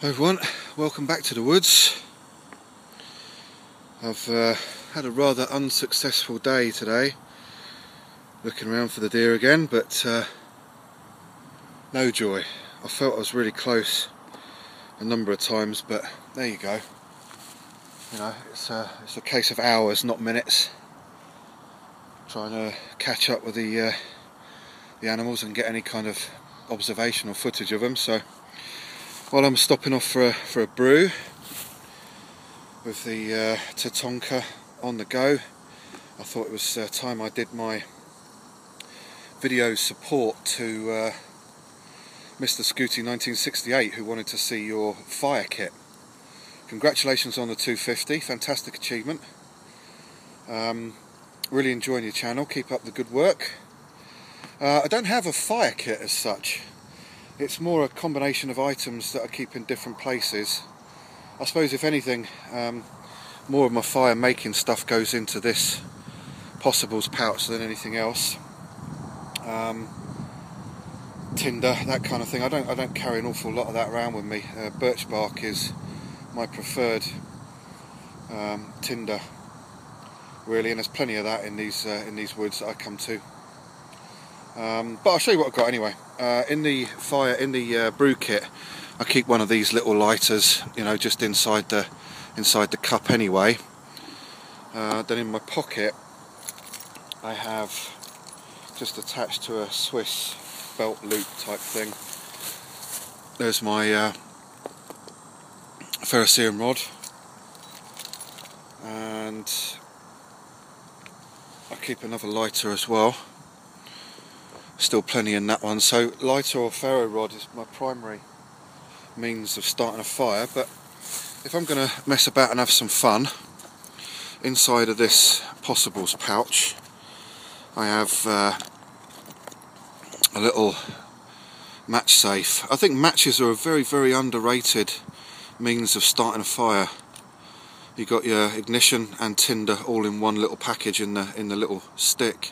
Hi everyone, welcome back to the woods. I've had a rather unsuccessful day today, looking around for the deer again, but no joy. I felt I was really close a number of times, but there you go. You know, it's a case of hours, not minutes, trying to catch up with the animals and get any kind of observational footage of them. So while I'm stopping off for a brew with the Tatonka on the go, I thought it was time I did my video support to MrSkooty1968, who wanted to see your fire kit. Congratulations on the 250, fantastic achievement. Really enjoying your channel, keep up the good work. I don't have a fire kit as such. It's more a combination of items that I keep in different places. I suppose if anything, more of my fire making stuff goes into this possibles pouch than anything else. Tinder, that kind of thing. I don't carry an awful lot of that around with me. Birch bark is my preferred tinder, really, and there's plenty of that in these woods that I come to. But I'll show you what I've got anyway. In the brew kit, I keep one of these little lighters, you know, just inside the cup anyway. Then in my pocket, I have just attached to a Swiss belt loop type thing. There's my ferrocerium rod, and I keep another lighter as well. Still plenty in that one. So lighter or ferro rod is my primary means of starting a fire, but if I'm going to mess about and have some fun, inside of this possibles pouch I have a little match safe. I think matches are a very underrated means of starting a fire. You've got your ignition and tinder all in one little package in the little stick.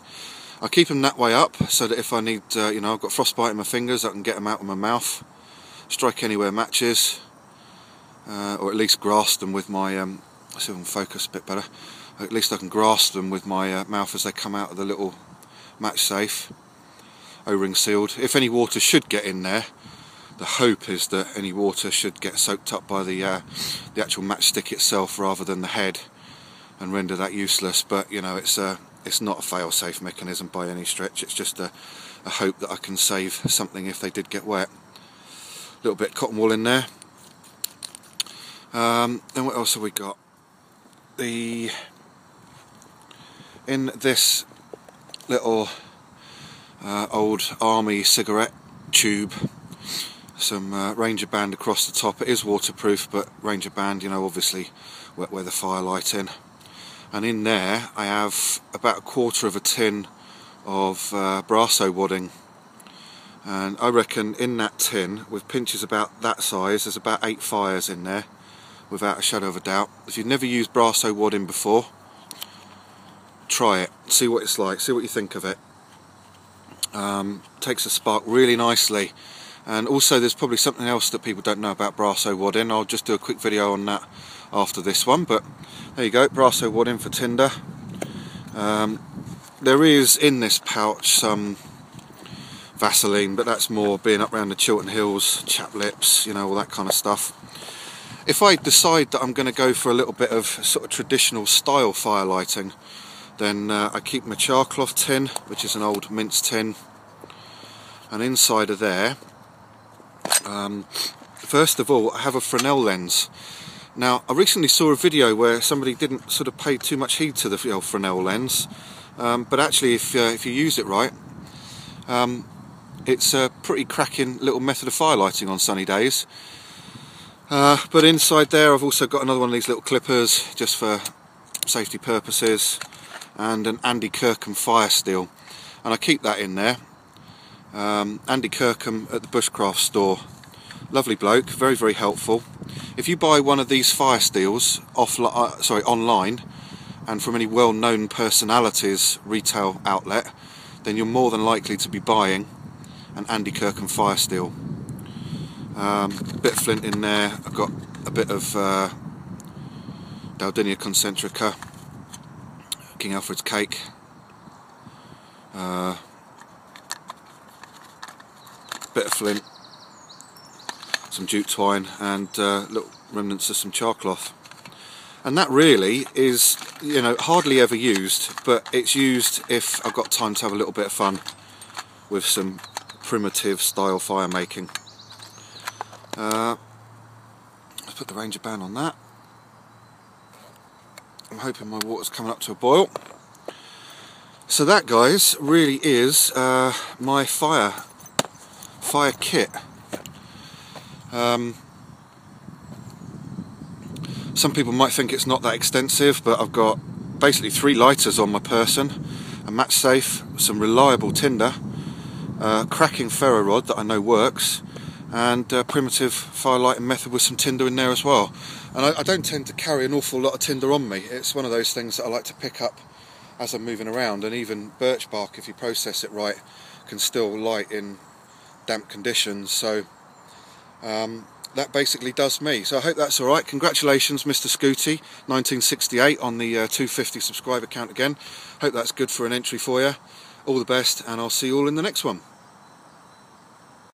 I keep them that way up so that if I need, you know, I've got frostbite in my fingers, I can get them out of my mouth, strike anywhere matches, or at least grasp them with my, let's see if I can focus a bit better, at least I can grasp them with my mouth as they come out of the little match safe, O-ring sealed. If any water should get in there, the hope is that any water should get soaked up by the actual matchstick itself rather than the head and render that useless, but you know, it's not a fail-safe mechanism by any stretch. It's just a hope that I can save something if they did get wet. A little bit of cotton wool in there. Then what else have we got? In this little old army cigarette tube, some Ranger band across the top. It is waterproof, but Ranger band, you know, obviously wet weather firelight in. And in there I have about a quarter of a tin of Brasso wadding, and I reckon in that tin, with pinches about that size, there's about 8 fires in there, without a shadow of a doubt. If you've never used Brasso wadding before, try it, see what it's like, see what you think of it. Takes a spark really nicely. And also there's probably something else that people don't know about Brasso wadding. I'll just do a quick video on that after this one, but there you go, Brasso wadding for tinder. There is in this pouch some Vaseline, but that's more being up around the Chiltern Hills, chap lips, you know, all that kind of stuff. If I decide that I'm going to go for a little bit of sort of traditional style fire lighting, then I keep my char cloth tin, which is an old mince tin, and inside of there, first of all, I have a Fresnel lens. Now, I recently saw a video where somebody didn't sort of pay too much heed to the old Fresnel lens, but actually if you use it right, it's a pretty cracking little method of fire lighting on sunny days. But inside there I've also got another one of these little clippers, just for safety purposes, and an Andy Kirkham fire steel, and I keep that in there. Andy Kirkham at the Bushcraft store, lovely bloke, very helpful. If you buy one of these fire steels online, and from any well-known personalities retail outlet, then you're more than likely to be buying an Andy Kirkham fire steel. A bit of flint in there. I've got a bit of Daldinia concentrica, King Alfred's cake, bit of flint, some jute twine, and little remnants of some charcloth. And that really is, you know, hardly ever used, but it's used if I've got time to have a little bit of fun with some primitive style fire making. Let's put the Ranger band on that. I'm hoping my water's coming up to a boil. So that, guys, really is my fire kit. Some people might think it's not that extensive, but I've got basically 3 lighters on my person, a match safe, some reliable tinder, cracking ferro rod that I know works, and a primitive fire lighting method with some tinder in there as well. And I don't tend to carry an awful lot of tinder on me. It's one of those things that I like to pick up as I'm moving around, and even birch bark, if you process it right, can still light in damp conditions. So that basically does me. So I hope that's alright. Congratulations, MrSkooty1968 on the 250 subscriber count again. Hope that's good for an entry for you. All the best, and I'll see you all in the next one.